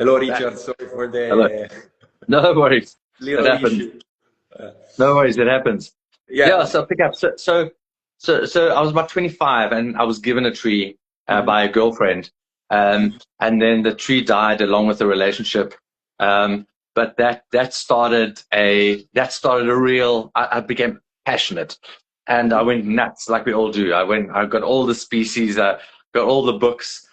Hello, Back. Richard. Sorry for Hello. the No worries. It little happens. issue. Uh, No worries. It happens. Yeah. yeah. So pick up. So I was about 25 and I was given a tree Mhm. by a girlfriend. And then the tree died along with the relationship. But that started a real, I became passionate and I Mhm. went nuts like we all do. I got all the species, got all the books,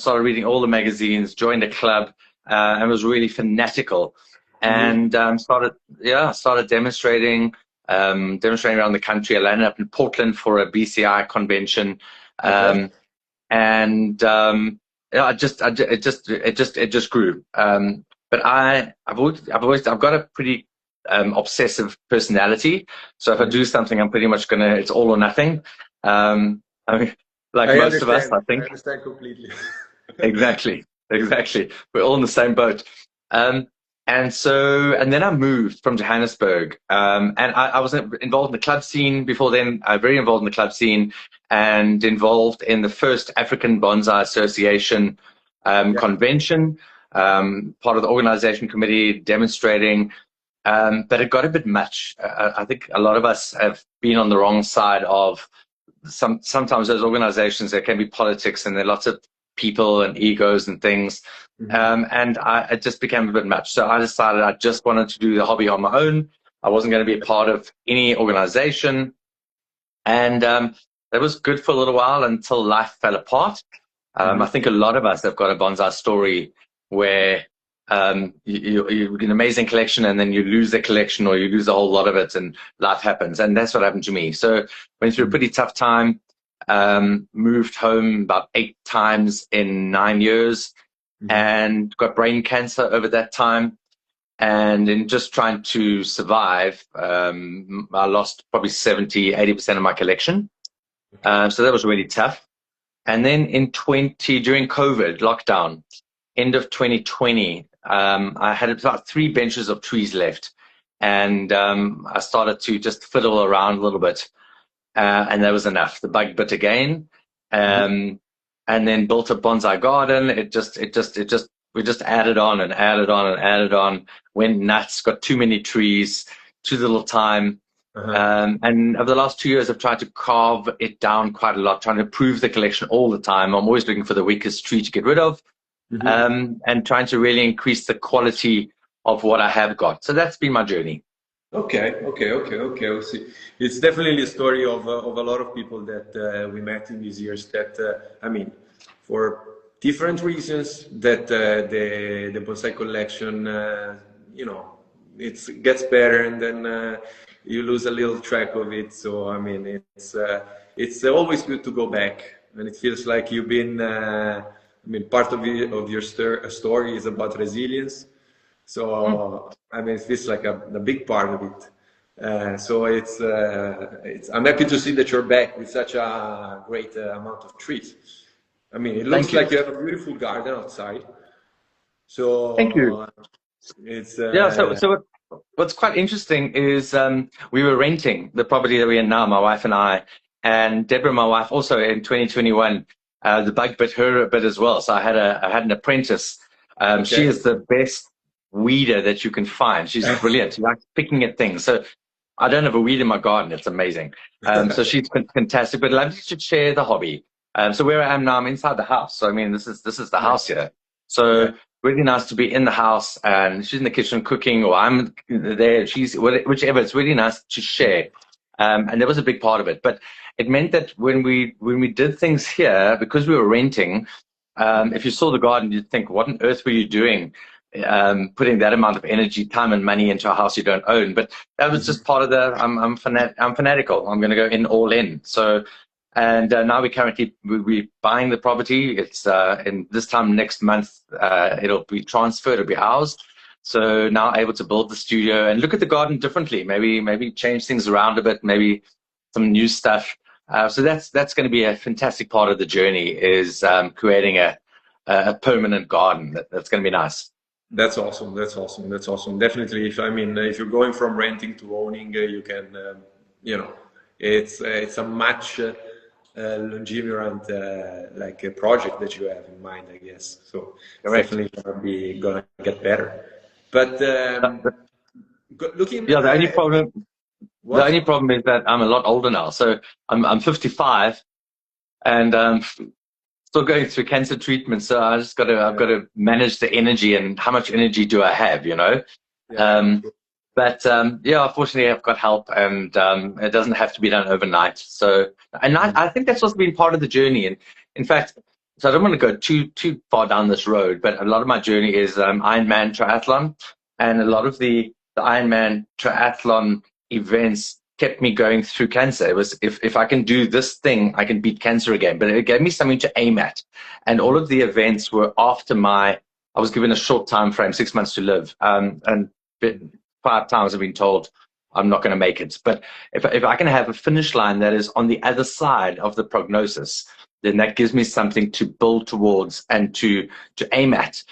started reading all the magazines, joined a club, and was really fanatical Mhm. and started demonstrating around the country. I landed up in Portland for a BCI convention, Okay. um, and yeah, it just grew. But I've got a pretty obsessive personality. So if I Mhm. do something, I'm pretty much it's all or nothing. I mean, like most of us, I I think. understand completely. Exactly, exactly. We're all in the same boat. Um, and then I moved from Johannesburg, and I was involved in the club scene before then. Very involved in the club scene, and involved in the first African Bonsai Association Yeah. convention. Part of the organization committee, demonstrating, but it got a bit much. I think a lot of us have been on the wrong side of sometimes those organizations. There can be politics and there are lots of people and egos and things. Mhm. And it just became a bit much. So I decided I just wanted to do the hobby on my own. I wasn't going to be a part of any organization. And that was good for a little while until life fell apart. I Mhm. think a lot of us have got a bonsai story where you get an amazing collection and then you lose the collection or you lose a whole lot of it and life happens. And that's what happened to me. So went through a Mhm. pretty tough time, moved home about 8 times in 9 years Mhm. and got brain cancer over that time. And in just trying to survive, I lost probably 70, 80% of my collection. Okay. So that was really tough. And then during COVID lockdown, end of 2020, I had about 3 benches of trees left. And I started to just fiddle around a little bit. And that was enough. The bug bit again. Mhm. Um, and then built a bonsai garden. We just added on and added on and added on, went nuts, got too many trees, too little time. Uh-huh. And over the last 2 years, I've tried to carve it down quite a lot, trying to improve the collection all the time. I'm always looking for the weakest tree to get rid of, Mhm. and trying to really increase the quality of what I have got. So that's been my journey. Okay. I see. It's definitely a story of a lot of people that we met in these years. That I mean, for different reasons, that the bonsai collection, it gets better, and then you lose a little track of it. So I mean, it's always good to go back, and it feels like you've been. I mean, part of your story is about resilience. So I mean, it's like a big part of it. So I'm happy to see that you're back with such a great amount of trees. I mean, it looks Thank you. like you have a beautiful garden outside. Thank you. So it's Yeah. What's quite interesting is we were renting the property that we're in now, my wife and I, and Deborah, my wife, also in 2021. The bug bit her a bit as well. So I had an apprentice. She okay. is the best weeder that you can find. She's brilliant. She likes picking at things. So I don't have a weed in my garden. It's amazing. So she's fantastic. But I'd love to share the hobby. So where I am now, I'm inside the house. So I mean, this is the house Nice. here. So Yeah. really nice to be in the house and she's in the kitchen cooking or I'm there. She's whichever. It's really nice to share. And that was a big part of it. But it meant that when we did things here, because we were renting, if you saw the garden, you'd think, what on earth were you doing? Putting that amount of energy, time, and money into a house you don't own. But that was Mhm. just part of I'm fanatical. I'm going to go in all in. So, and now we're buying the property. It's in this time next month. It'll be transferred. It'll be ours. So now able to build the studio and look at the garden differently. Maybe change things around a bit. Maybe some new stuff. So that's going to be a fantastic part of the journey. Is creating a permanent garden. That's going to be nice. That's awesome. That's awesome. That's awesome. Definitely. If you're going from renting to owning, you can, you know, it's a much longevant like a project that you have in mind, I guess. So it's Correct. definitely gonna get better. But looking, Yeah, the only problem, the only what? problem is that I'm a lot older now. So I'm 55 and still going through cancer treatment. So I've got to manage the energy and how much energy do I have, you know? Yeah. But yeah, fortunately, I've got help, and it doesn't have to be done overnight. So, and I think that's also been part of the journey. And in fact, so I don't want to go too far down this road, but a lot of my journey is Ironman triathlon, and a lot of the Ironman triathlon events kept me going through cancer. It was if I can do this thing, I can beat cancer again. But it gave me something to aim at, and all of the events were after my. I was given a short time frame, 6 months to live, and 5 times I've been told I'm not going to make it. But if I can have a finish line that is on the other side of the prognosis, then that gives me something to build towards and to aim at.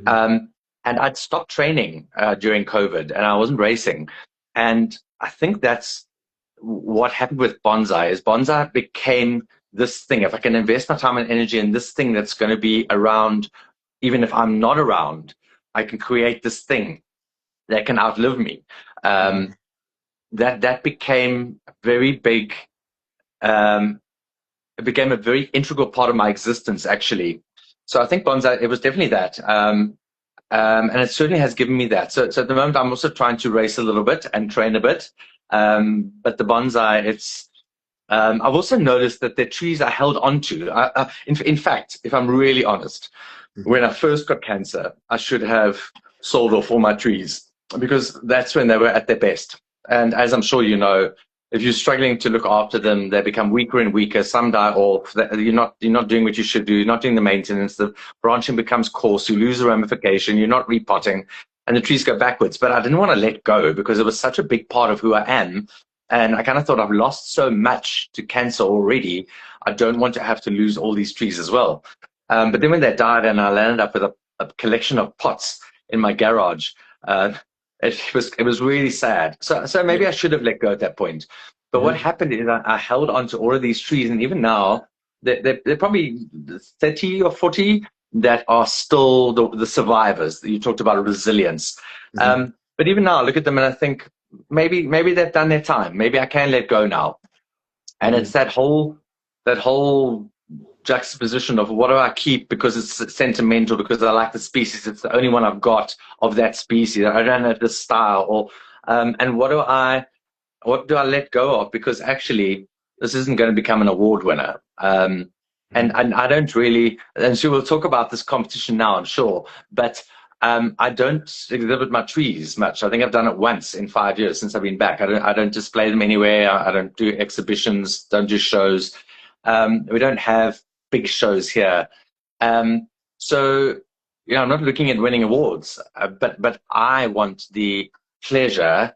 And I'd stopped training during COVID, and I wasn't racing. And I think that's what happened with Bonsai. Is Bonsai became this thing. If I can invest my time and energy in this thing that's going to be around, even if I'm not around, I can create this thing that can outlive me. That became very big. It became a very integral part of my existence, actually. So I think Bonsai, it was definitely that. And it certainly has given me that. So at the moment, I'm also trying to race a little bit and train a bit. But the Bonsai, it's, I've also noticed that the trees I held onto. In fact, if I'm really honest, when I first got cancer, I should have sold off all my trees because that's when they were at their best. And as I'm sure you know, if you're struggling to look after them, they become weaker and weaker. Some die off. You're not doing what you should do. You're not doing the maintenance. The branching becomes coarse. You lose the ramification. You're not repotting, and the trees go backwards. But I didn't want to let go because it was such a big part of who I am. And I kind of thought I've lost so much to cancer already. I don't want to have to lose all these trees as well. But then when they died and I landed up with a collection of pots in my garage, it was really sad. So maybe I should have let go at that point. But what happened is I held on to all of these trees, and even now, they're probably 30 or 40 that are still the survivors. You talked about resilience. But even now, I look at them and I think, maybe they've done their time. Maybe I can let go now. And it's that whole juxtaposition of what do I keep because it's sentimental, because I like the species, it's the only one I've got of that species, I don't have this style, or and what do I let go of because actually this isn't going to become an award winner. And I don't really, and so we'll talk about this competition now, I'm sure, but I don't exhibit my trees much. I think I've done it once in 5 years since I've been back. I don't display them anywhere. I don't do exhibitions, don't do shows. We don't have big shows here. So, you know, I'm not looking at winning awards, but I want the pleasure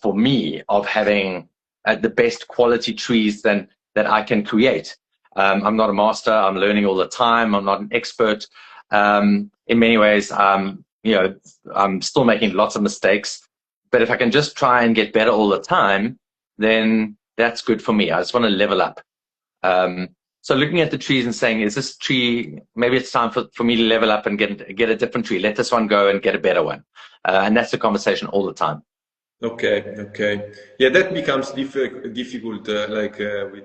for me of having the best quality trees that I can create. I'm not a master. I'm learning all the time. I'm not an expert. In many ways, you know, I'm still making lots of mistakes. But if I can just try and get better all the time, then that's good for me. I just want to level up. So looking at the trees and saying, is this tree, maybe it's time for me to level up and get a different tree. Let this one go and get a better one. And that's the conversation all the time. Okay. Yeah, that becomes difficult, with,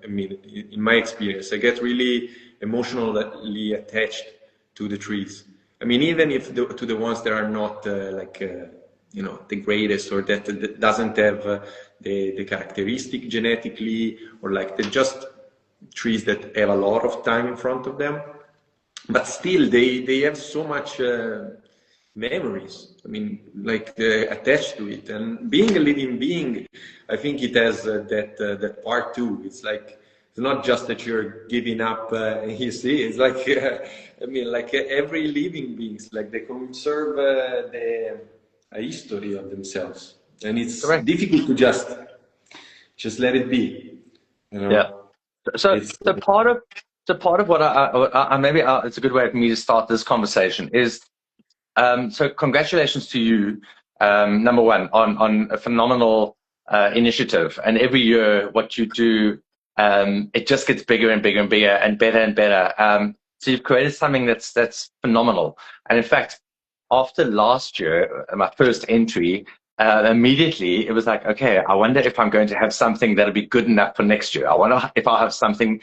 I mean, in my experience, I get really emotionally attached to the trees. I mean, even if to the ones that are not you know, the greatest, or that doesn't have the characteristic genetically, or like they're just trees that have a lot of time in front of them, but still they have so much memories. I mean, like attached to it. And being a living being, I think it has that part too. It's like, it's not just that you're giving up, you see, it's like, I mean, like every living beings, like they conserve a history of themselves. And it's Correct. difficult to just let it be, you know? Yeah. So part of what I maybe it's a good way for me to start this conversation is, so congratulations to you, number one, on a phenomenal initiative. And every year what you do it just gets bigger and bigger and bigger and better and better. So you've created something that's phenomenal. And in fact, after last year, my first entry, immediately it was like, okay, I wonder if I'm going to have something that'll be good enough for next year. I wonder if I'll have something.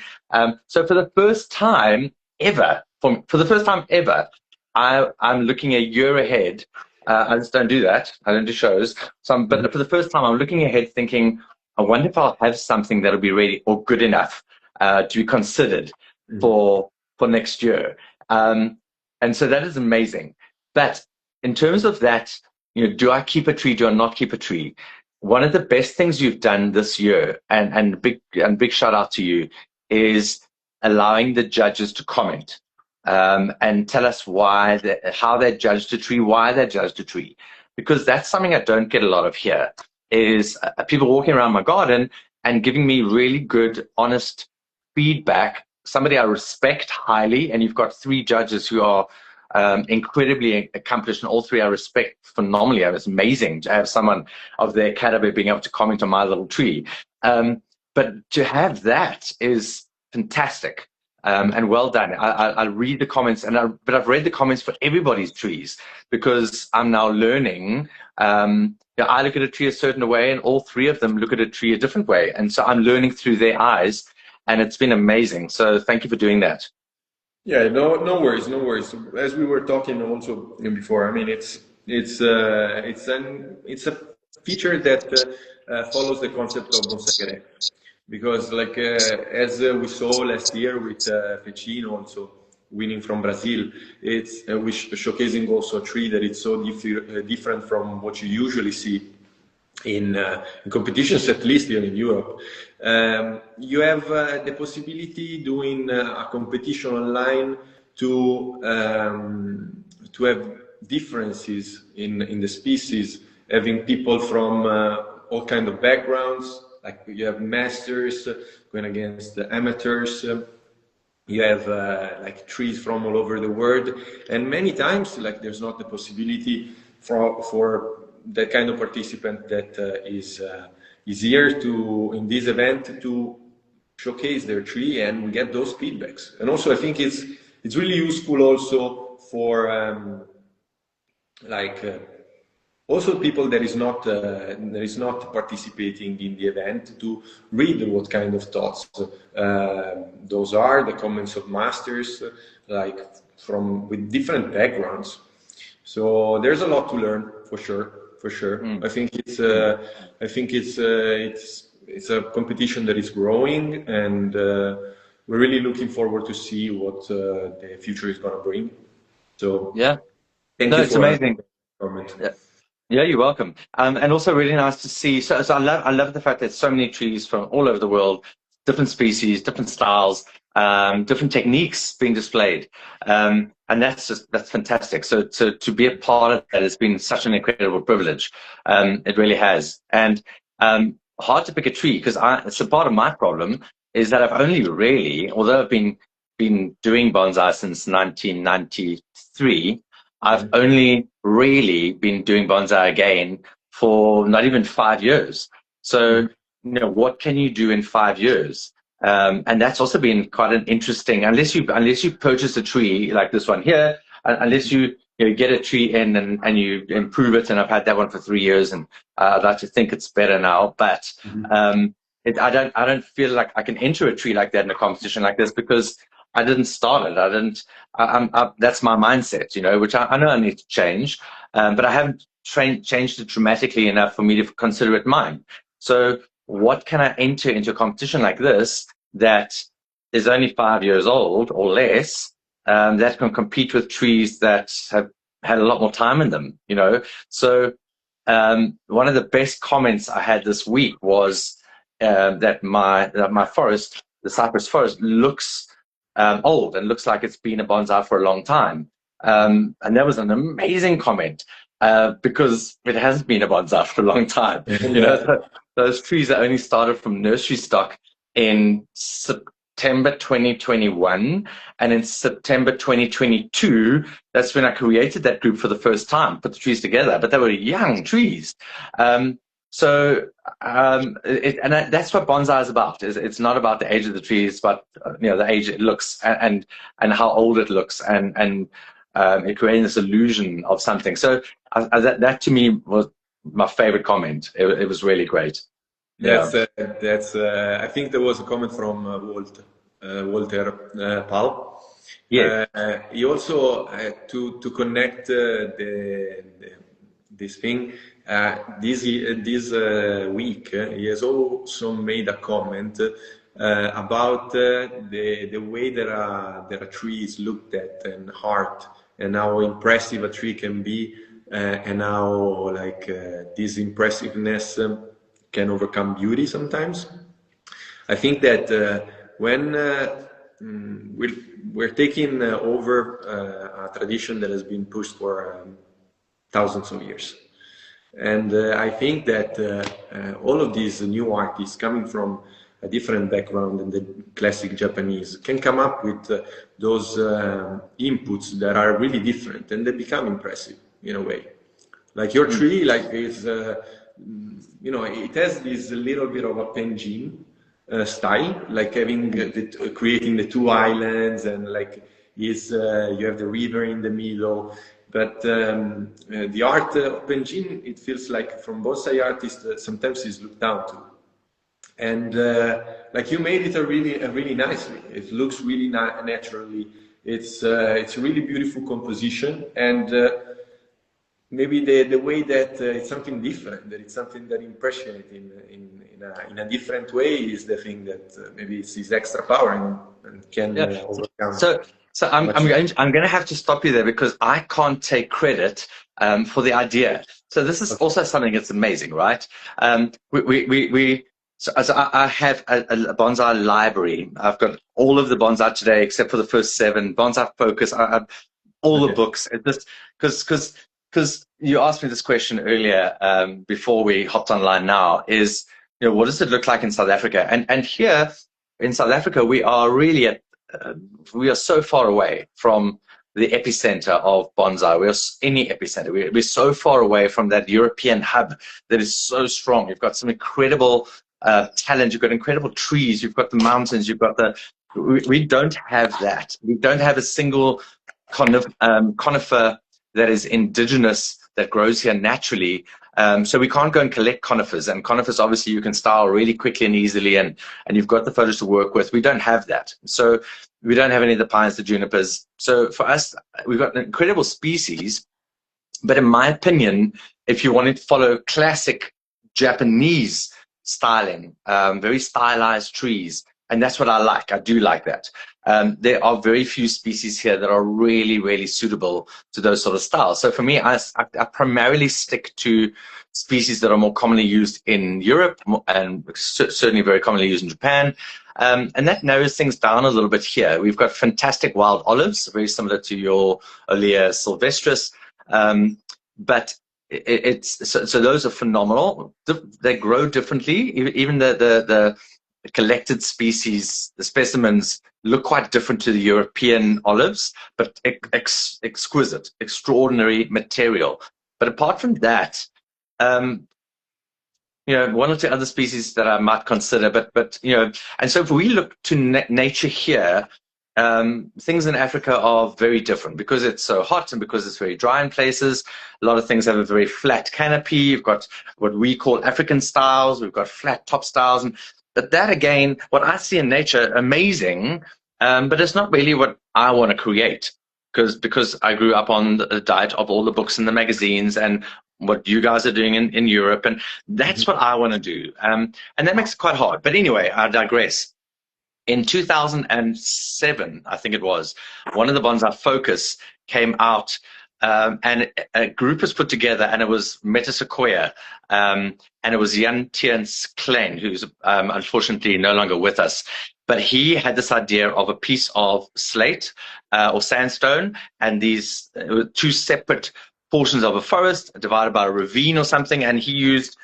So for the first time ever, for the first time ever, I'm looking a year ahead. I just don't do that. I don't do shows. But for the first time, I'm looking ahead thinking, I wonder if I'll have something that'll be ready or good enough to be considered for next year. And so that is amazing. But in terms of that, do I keep a tree? Do I not keep a tree? One of the best things you've done this year, and big shout out to you, is allowing the judges to comment and tell us how they judged a tree, why they judged a tree, because that's something I don't get a lot of here. Is people walking around my garden and giving me really good, honest feedback. Somebody I respect highly, and you've got 3 judges who are incredibly accomplished, and all 3 I respect phenomenally. It's amazing to have someone of their caliber being able to comment on my little tree. But to have that is fantastic, and well done. I read the comments, but I've read the comments for everybody's trees, because I'm now learning. I look at a tree a certain way, and all 3 of them look at a tree a different way, and so I'm learning through their eyes, and it's been amazing. So thank you for doing that. Yeah, no worries, no worries. As we were talking also before, I mean, it's a feature that follows the concept of Bonsaigers X, because like as we saw last year with Pecino also winning from Brazil, it's showcasing also a tree that is so different from what you usually see in competitions, at least here in Europe. You have the possibility doing a competition online to have differences in the species, having people from all kind of backgrounds, like you have masters going against the amateurs. You have like trees from all over the world, and many times like there's not the possibility for that kind of participant that is here in this event to showcase their tree and get those feedbacks. And also I think it's really useful also for also people that is not participating in the event, to read what kind of thoughts those are, the comments of masters, like with different backgrounds. So there's a lot to learn for sure. I think it's a competition that is growing, and we're really looking forward to see what the future is going to bring. So yeah, it's amazing. Comment. Yeah, you're welcome. And also really nice to see. So I love the fact that so many trees from all over the world, different species, different styles, different techniques being displayed. And that's fantastic. So to be a part of that has been such an incredible privilege. It really has. And hard to pick a tree, because it's a part of my problem is that I've only really, although I've been doing bonsai since 1993, I've only really been doing bonsai again for not even 5 years. So, what can you do in 5 years? And that's also been quite an interesting, unless you purchase a tree like this one here, unless you get a tree in and you improve it. And I've had that one for 3 years, and I'd like to think it's better now, but I don't feel like I can enter a tree like that in a competition like this, because I didn't start it. That's my mindset, which I know I need to change, but I haven't changed it dramatically enough for me to consider it mine. So what can I enter into a competition like this that is only 5 years old or less, that can compete with trees that have had a lot more time in them, So one of the best comments I had this week was that my forest, the cypress forest, looks old and looks like it's been a bonsai for a long time. And that was an amazing comment, because it hasn't been a bonsai for a long time. Those trees are only started from nursery stock in September 2021, and in September 2022, that's when I created that group for the first time, put the trees together, but they were young trees. So, that's what bonsai is about. It's not about the age of the tree. It's about the age it looks and how old it looks, and it creating this illusion of something. So that to me was my favorite comment. It was really great. That's I think there was a comment from Walter Pal. Yeah. He also to connect this thing. This week, he has also made a comment about the way that a tree is looked at and art, and how impressive a tree can be, and how this impressiveness can overcome beauty sometimes. I think that when we're taking over a tradition that has been pushed for thousands of years. And I think that all of these new artists coming from a different background than the classic Japanese can come up with those inputs that are really different, and they become impressive in a way. Like your tree, is, it has this little bit of a Penjin style, like having creating the two islands, and you have the river in the middle. But the art of Penjin, it feels like from bonsai artists sometimes is looked down to, and you made it really nicely. It looks really naturally. It's a really beautiful composition, and maybe the way that it's something different, that it's something that impressionates in a different way, is the thing that maybe it's his extra power and can overcome. So I'm going to have to stop you there, because I can't take credit for the idea. So this is also something that's amazing, right? So I have a bonsai library. I've got all of the bonsai today except for the first 7. Bonsai Focus, all the books. Because you asked me this question earlier before we hopped online. Now is, what does it look like in South Africa? And here in South Africa, we are really we are so far away from the epicenter of bonsai. We are any epicenter. We're so far away from that European hub that is so strong. You've got some incredible talent. You've got incredible trees. You've got the mountains. You've got we don't have that. We don't have a single conifer that is indigenous, that grows here naturally. So we can't go and collect conifers, and conifers obviously you can style really quickly and easily, and you've got the photos to work with. We don't have that. So we don't have any of the pines, the junipers. So for us, we've got incredible species, but in my opinion, if you wanted to follow classic Japanese styling, very stylized trees, and that's what I like. I do like that. There are very few species here that are really, really suitable to those sort of styles. So for me, I primarily stick to species that are more commonly used in Europe, and certainly very commonly used in Japan. And that narrows things down a little bit here. We've got fantastic wild olives, very similar to your Olea sylvestris. But so those are phenomenal. They grow differently. Even the collected species, the specimens, look quite different to the European olives, but exquisite, extraordinary material. But apart from that, one or two other species that I might consider, but and so if we look to nature here, things in Africa are very different because it's so hot and because it's very dry in places. A lot of things have a very flat canopy. You've got what we call African styles. We've got flat top styles, but that again, what I see in nature, amazing, but it's not really what I want to create, because I grew up on the diet of all the books and the magazines and what you guys are doing in Europe, and that's what I want to do, and that makes it quite hard. But anyway, I digress. In 2007, I think it was, one of the Bonsai Focus came out, and a group was put together, and it was Metasequoia, and it was Jan Tiens Klein, who's unfortunately no longer with us. But he had this idea of a piece of slate or sandstone, and these two separate portions of a forest divided by a ravine or something, and he used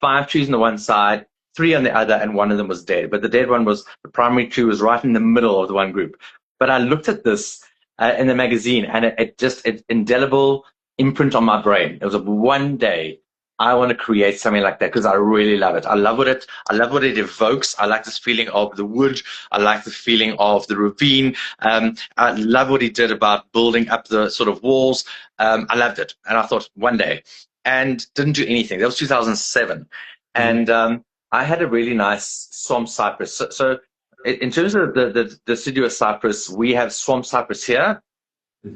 5 trees on the one side, 3 on the other, and one of them was dead. But the dead one was, the primary tree was right in the middle of the one group. But I looked at this in the magazine, and it indelible imprint on my brain. It was one day I want to create something like that because I really love it. I love what it evokes. I like this feeling of the wood. I like the feeling of the ravine. I love what he did about building up the sort of walls. I loved it. And I thought one day, and didn't do anything. That was 2007. And I had a really nice swamp cypress. So in terms of the deciduous cypress, we have swamp cypress here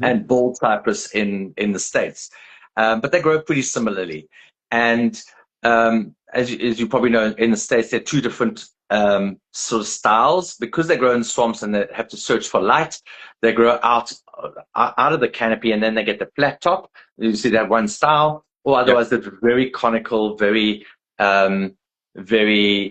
and bald cypress in the States. But they grow pretty similarly. And as you probably know, in the States, there are two different sort of styles. Because they grow in swamps and they have to search for light, they grow out of the canopy, and then they get the flat top. You see that one style, or otherwise they're very conical, very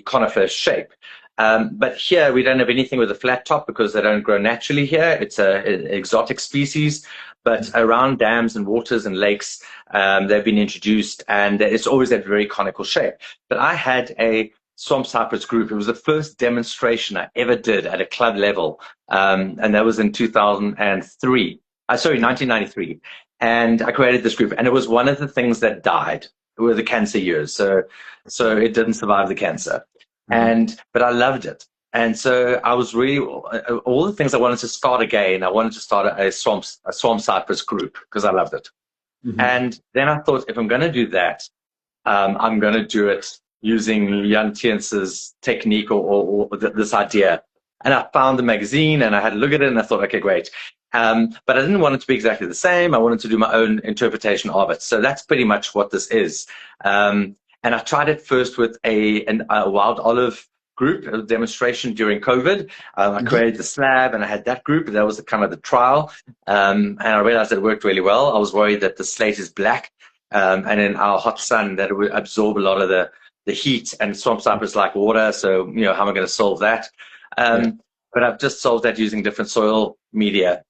conifer shape. But here we don't have anything with a flat top because they don't grow naturally here. It's an exotic species. But around dams and waters and lakes, they've been introduced, and it's always that very conical shape. But I had a swamp cypress group. It was the first demonstration I ever did at a club level, and that was in 1993. And I created this group, and it was one of the things that died. Were the cancer years, so it didn't survive the cancer. But I loved it. And so I was really, all the things I wanted to start again, I wanted to start a swamp cypress group because I loved it. And then I thought, if I'm going to do that, I'm going to do it using Jan Tiens's technique or this idea. And I found the magazine and I had a look at it and I thought, okay, great. But I didn't want it to be exactly the same. I wanted to do my own interpretation of it. So that's pretty much what this is. And I tried it first with a wild olive group, a demonstration during COVID. I created the slab and I had that group. That was kind of the trial. And I realized it worked really well. I was worried that the slate is black and in our hot sun that it would absorb a lot of the heat, and swamp cypress like water. So, you know, how am I going to solve that? But I've just solved that using different soil media.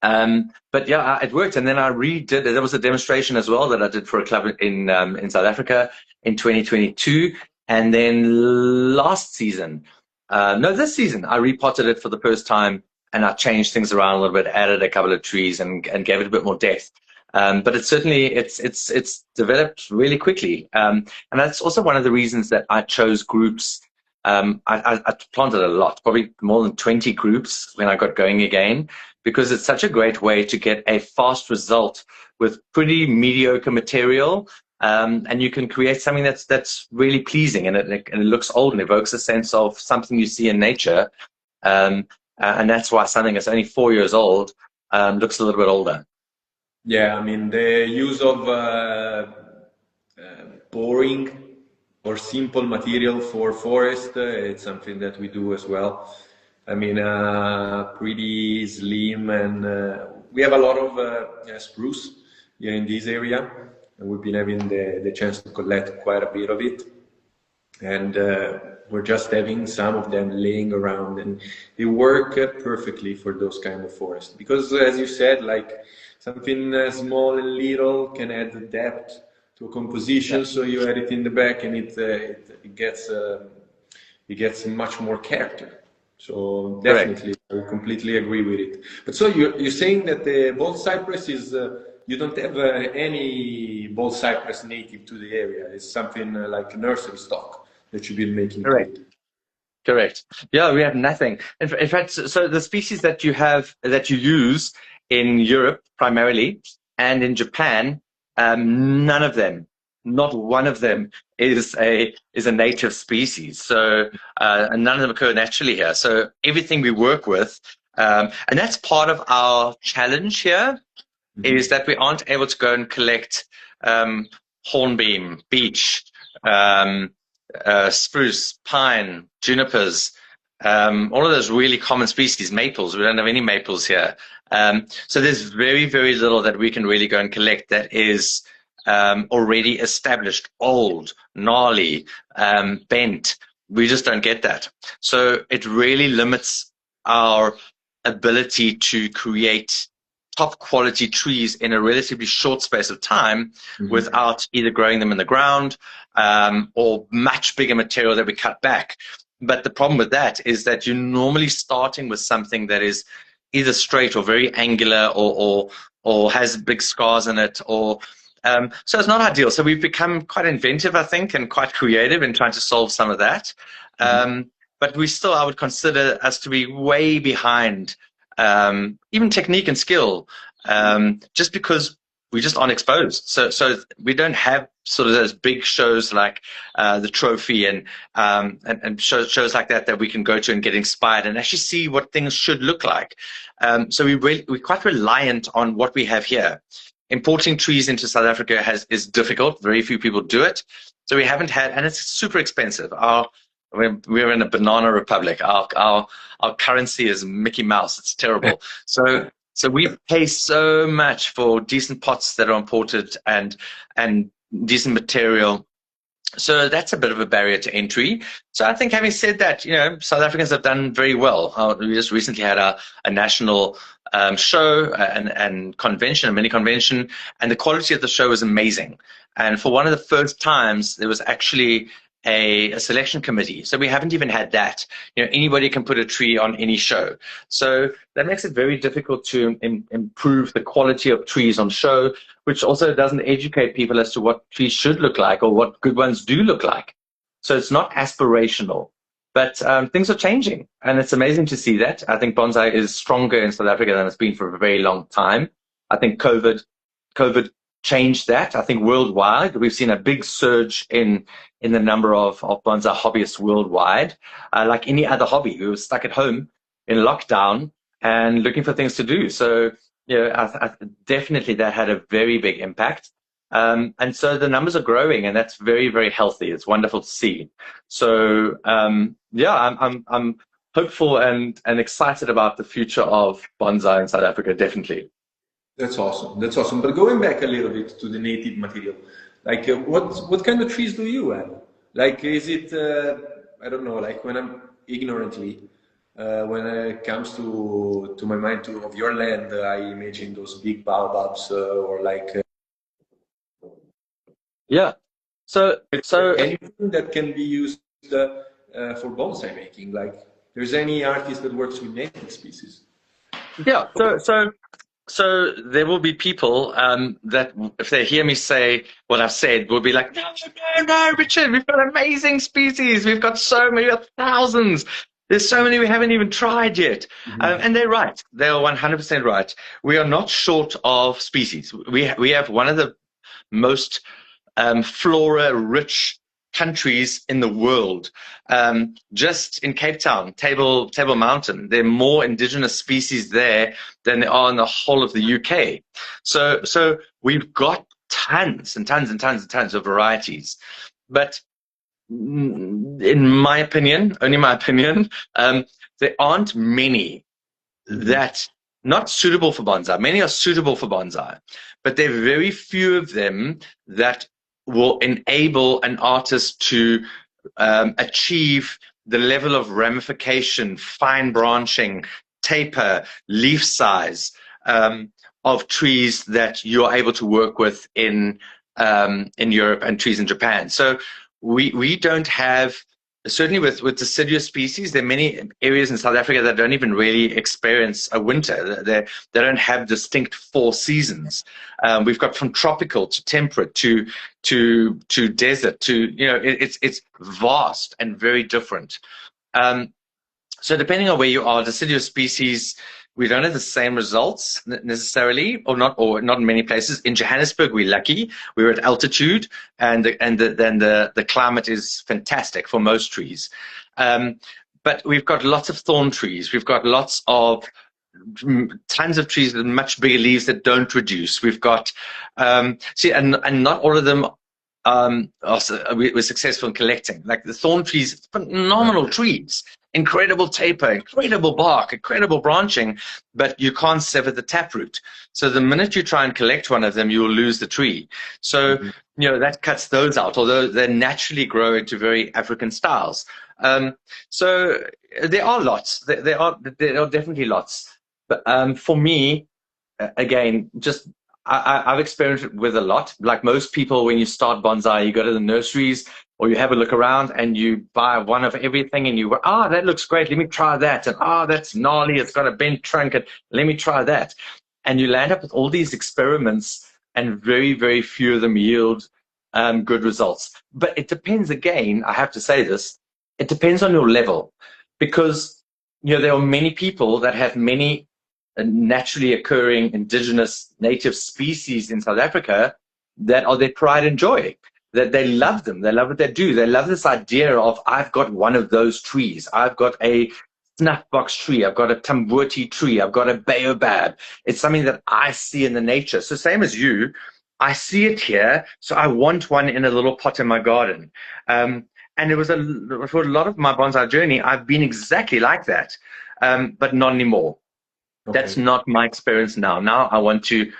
But yeah, it worked. And then I redid it. There was a demonstration as well that I did for a club in South Africa in 2022. And then last season, this season, I repotted it for the first time, and I changed things around a little bit, added a couple of trees and gave it a bit more depth. But it's developed really quickly. And that's also one of the reasons that I chose groups. I planted a lot, probably more than 20 groups when I got going again, because it's such a great way to get a fast result with pretty mediocre material. And you can create something that's really pleasing, and it looks old and evokes a sense of something you see in nature. And that's why something that's only 4 years old looks a little bit older. Yeah, I mean, the use of boring or simple material for forest, it's something that we do as well. I mean, pretty slim, and we have a lot of spruce here in this area. And we've been having the chance to collect quite a bit of it. And we're just having some of them laying around, and they work perfectly for those kind of forests. Because as you said, like something small and little can add depth to a composition. So you add it in the back and it gets much more character. So definitely, I completely agree with it. But so you're saying that the bald cypress is, you don't have any bald cypress native to the area. It's something like nursery stock that you've been making. Correct. Yeah, we have nothing. In fact, so the species that you use in Europe primarily and in Japan, none of them, not one of them is a native species. So and none of them occur naturally here. So everything we work with, and that's part of our challenge here, is that we aren't able to go and collect hornbeam, beech, spruce, pine, junipers, all of those really common species, maples. We don't have any maples here. So there's very, very little that we can really go and collect that is already established, old, gnarly, bent. We just don't get that. So it really limits our ability to create top quality trees in a relatively short space of time without either growing them in the ground or much bigger material that we cut back. But the problem with that is that you're normally starting with something that is either straight or very angular or has big scars in it, or So it's not ideal. So we've become quite inventive, I think, and quite creative in trying to solve some of that. But we still, I would consider us to be way behind, even technique and skill, just because we just aren't exposed. So we don't have sort of those big shows like the Trophy and shows like that we can go to and get inspired and actually see what things should look like. So we're quite reliant on what we have here. Importing trees into South Africa is difficult. Very few people do it. So we haven't had, and it's super expensive. We're in a banana republic. Our currency is Mickey Mouse. It's terrible. So we pay so much for decent pots that are imported and decent material. So that's a bit of a barrier to entry. So I think having said that, South Africans have done very well. We just recently had a national show and convention, a mini convention, and the quality of the show was amazing. And for one of the first times, there was actually a selection committee. So we haven't even had that. Anybody can put a tree on any show. So that makes it very difficult to improve the quality of trees on show, which also doesn't educate people as to what trees should look like or what good ones do look like. So it's not aspirational, but things are changing, and it's amazing to see that. I think bonsai is stronger in South Africa than it's been for a very long time. I think COVID changed that. I think worldwide, we've seen a big surge in the number of bonsai hobbyists worldwide. Like any other hobby, we were stuck at home in lockdown and looking for things to do. So, definitely that had a very big impact. And so the numbers are growing, and that's very, very healthy. It's wonderful to see. So, I'm hopeful and excited about the future of bonsai in South Africa, definitely. That's awesome. That's awesome. But going back a little bit to the native material, like what kind of trees do you have? Like, is it, I don't know, like when I'm ignorantly, when it comes to my mind of your land, I imagine those big baobabs or like. Yeah. So anything that can be used for bonsai making, like there's any artist that works with native species? Yeah. So there will be people that, if they hear me say what I've said, will be like, no, Richard, we've got amazing species. We've got so many, we've got thousands. There's so many we haven't even tried yet. And they're right. They're 100% right. We are not short of species. We have one of the most flora-rich countries in the world. Just in Cape Town, Table Mountain, there are more indigenous species there than there are in the whole of the UK. So we've got tons and tons and tons and tons of varieties. But in my opinion, only my opinion, there aren't many that not suitable for bonsai. Many are suitable for bonsai, but there are very few of them that will enable an artist to achieve the level of ramification, fine branching, taper, leaf size of trees that you're able to work with in Europe and trees in Japan. So we don't have, certainly with deciduous species, there are many areas in South Africa that don't even really experience a winter. They don't have distinct 4 seasons. We've got from tropical to temperate to desert to, it's vast and very different. So depending on where you are, deciduous species, we don't have the same results necessarily, or not in many places. In Johannesburg, we're lucky. We're at altitude, and the climate is fantastic for most trees. But we've got lots of thorn trees. We've got lots of tons of trees with much bigger leaves that don't reduce. We've got and not all of them we're successful in collecting. Like the thorn trees, phenomenal trees. Incredible taper, incredible bark, incredible branching, but you can't sever the taproot. So the minute you try and collect one of them, you will lose the tree. So, that cuts those out, although they naturally grow into very African styles. So there are lots. There are definitely lots. But for me, again, I've experienced it with a lot. Like most people, when you start bonsai, you go to the nurseries or you have a look around and you buy one of everything and you go, that looks great. Let me try that. And that's gnarly. It's got a bent trunk. And let me try that. And you land up with all these experiments and very, very few of them yield good results. But it depends, again, I have to say this, it depends on your level, because there are many people that have many naturally occurring indigenous native species in South Africa that are their pride and joy, that they love them, they love what they do, they love this idea of, I've got one of those trees, I've got a snuffbox tree, I've got a tambuti tree, I've got a baobab. It's something that I see in the nature. So same as you, I see it here, so I want one in a little pot in my garden. And it was for a lot of my bonsai journey, I've been exactly like that, but not anymore. Okay. That's not my experience now. Now I want to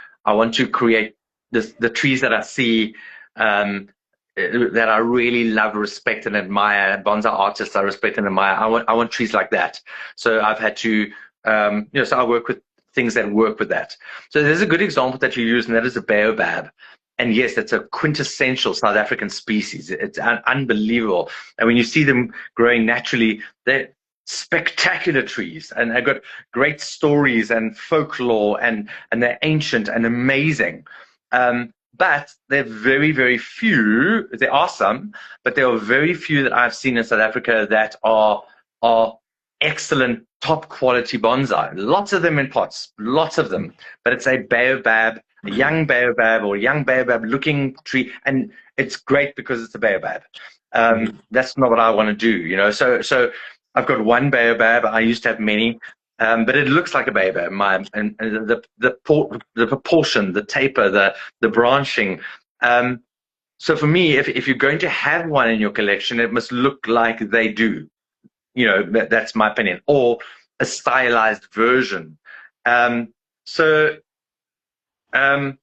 create the trees that I see, that I really love, respect, and admire. Bonsai artists I respect and admire. I want trees like that. So I've had to, so I work with things that work with that. So there's a good example that you use, and that is a baobab. And yes, it's a quintessential South African species. It's unbelievable. And when you see them growing naturally, they're spectacular trees, and they've got great stories and folklore, and they're ancient and amazing. But they're very, very few. There are some, but there are very few that I've seen in South Africa that are excellent, top quality bonsai. Lots of them in pots, lots of them. But it's a baobab, a young baobab, or a young baobab looking tree, and it's great because it's a baobab. That's not what I want to do, So I've got one baobab. I used to have many, but it looks like a baobab. And the proportion, the taper, the branching. So for me, if you're going to have one in your collection, it must look like they do. That's my opinion, or a stylized version. So I don't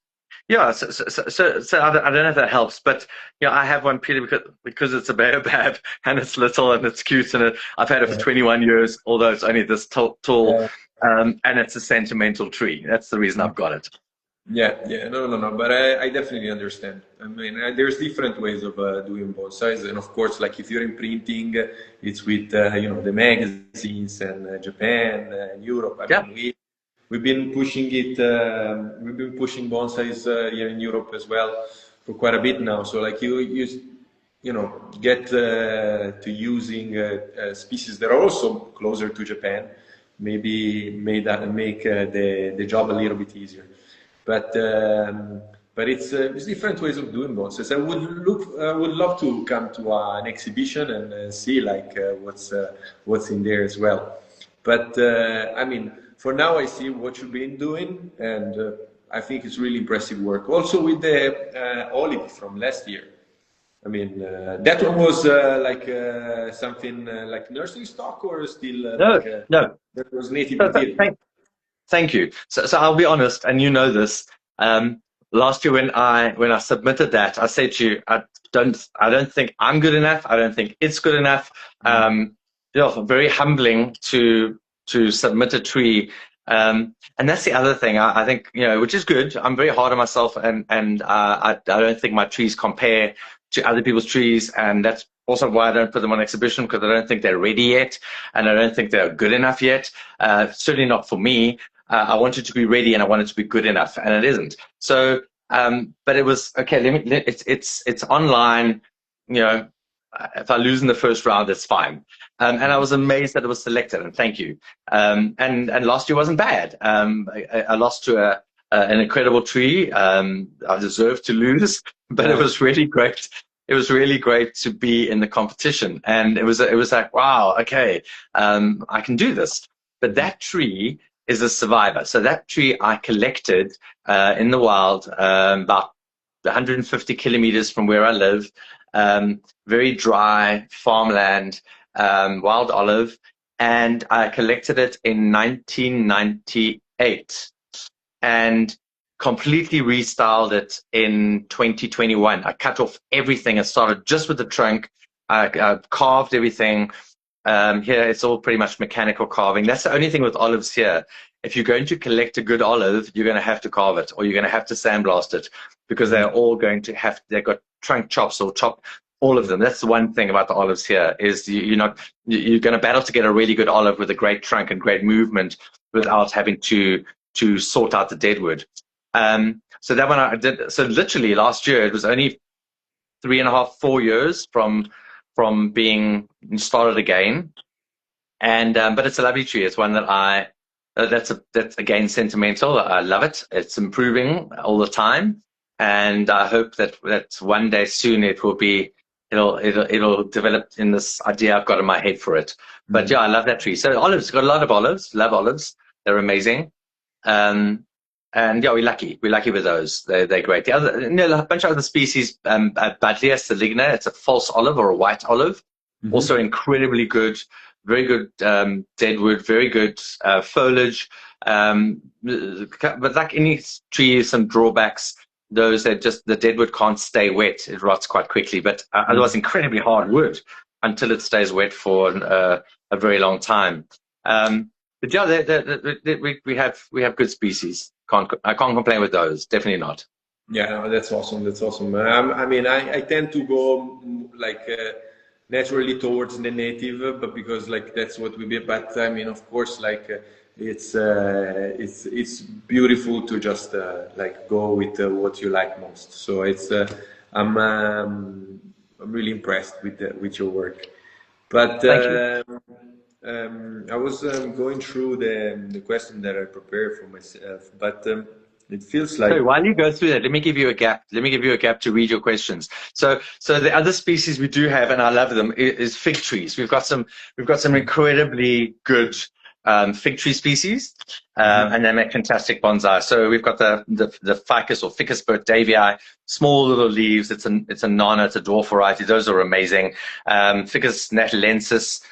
know if that helps, but I have one purely because it's a baobab and it's little and it's cute, and I've had it for 21 years, although it's only this tall, and it's a sentimental tree. That's the reason I've got it. No, but I definitely understand. I mean, there's different ways of doing bonsais, and of course, like if you're imprinting, it's with the magazines and Japan and Europe. I mean, we've been pushing it. We've been pushing bonsais here in Europe as well for quite a bit now. So like you get to using species that are also closer to Japan, maybe make the job a little bit easier. But it's different ways of doing bonsais. I would love to come to an exhibition and see like what's in there as well. But I mean, for now I see what you've been doing, and I think it's really impressive work. Also with the olive from last year. I mean, that one was something like nursery stock, or still no, that was native material. Thank you. So I'll be honest, and you know this. Last year when I submitted that, I said to you, I don't think I'm good enough. I don't think it's good enough. Very humbling to submit a tree. And that's the other thing. I think which is good. I'm very hard on myself, and I don't think my trees compare to other people's trees, and that's also why I don't put them on exhibition, because I don't think they're ready yet, and I don't think they're good enough yet. Certainly not for me. I want it to be ready, and I want it to be good enough, and it isn't. So, but it was okay. It's online. If I lose in the first round, it's fine. And I was amazed that it was selected, and thank you. And last year wasn't bad. I lost to an incredible tree. I deserved to lose, but it was really great. It was really great to be in the competition, and it was like, wow, okay, I can do this. But that tree is a survivor. So that tree I collected in the wild, about 150 kilometers from where I live, very dry farmland, wild olive, and I collected it in 1998 and completely restyled it in 2021. I cut off everything. I started just with the trunk. I carved everything. Here it's all pretty much mechanical carving. That's the only thing with olives here. If you're going to collect a good olive, you're going to have to carve it, or you're going to have to sandblast it, because they're all going to have, they've got trunk chops or chop all of them. That's the one thing about the olives here, is you're going to battle to get a really good olive with a great trunk and great movement without having to sort out the deadwood. So that one I did. So literally last year, it was only 3.5, 4 years from being started again. And but it's a lovely tree. It's one that that's again sentimental. I love it. It's improving all the time, and I hope that one day soon it'll develop in this idea I've got in my head for it. But yeah, I love that tree. So olives, got a lot of olives. Love olives. They're amazing. And yeah, we're lucky. We're lucky with those. They're great. The other, a bunch of other species. Buddleia saligna. It's a false olive or a white olive. Also incredibly good. Very good deadwood, very good foliage. But like any tree, some drawbacks. Those that just the deadwood can't stay wet; it rots quite quickly. But otherwise, incredibly hard wood until it stays wet for a very long time. But yeah, we have good species. I can't complain with those. Definitely not. Yeah, no, that's awesome. That's awesome. I mean, I tend to go like. Naturally towards the native, but because like that's what we be. But I mean, of course, like it's beautiful to just like go with what you like most. So it's I'm really impressed with your work. But I was going through the question that I prepared for myself, but. It feels like. So while you go through that, let me give you a gap. Let me give you a gap to read your questions. So the other species we do have, and I love them, is fig trees. We've got some incredibly good fig tree species, and they make fantastic bonsai. So we've got the ficus or Ficus Davii, small little leaves. It's a nana, it's a dwarf variety. Those are amazing. Ficus natalensis,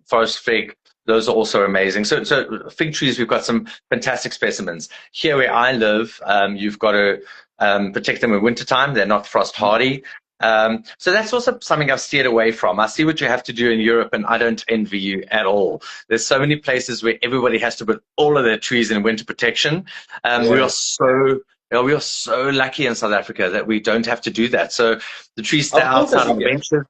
forest fig. Those are also amazing. So fig trees, we've got some fantastic specimens. Here where I live, you've got to protect them in wintertime. They're not frost hardy. So that's also something I've steered away from. I see what you have to do in Europe, and I don't envy you at all. There's so many places where everybody has to put all of their trees in winter protection. We are so lucky in South Africa that we don't have to do that. So the trees stay outside on benches.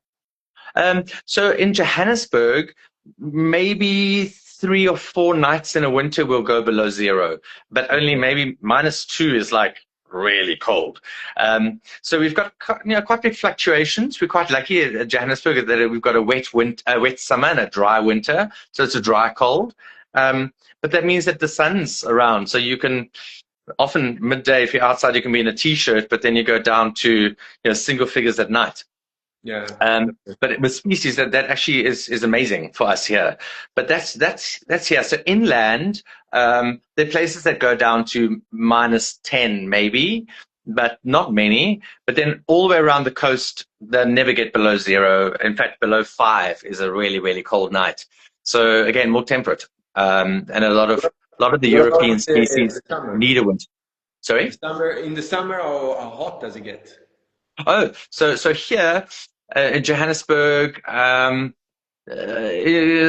So in Johannesburg, maybe 3 or 4 nights in a winter we'll go below 0, but only maybe -2 is like really cold. So we've got quite big fluctuations. We're quite lucky at Johannesburg that we've got a wet summer and a dry winter, so it's a dry cold. But that means that the sun's around, so you can often midday, if you're outside, you can be in a t-shirt, but then you go down to single figures at night. Yeah. But with species that actually is amazing for us here. But that's here. So inland, there are places that go down to -10 maybe, but not many. But then all the way around the coast, they never get below 0. In fact, below 5 is a really, really cold night. So again, more temperate. And a lot of the European species need a winter. Sorry? In the summer, how hot does it get? Oh, so here in Johannesburg,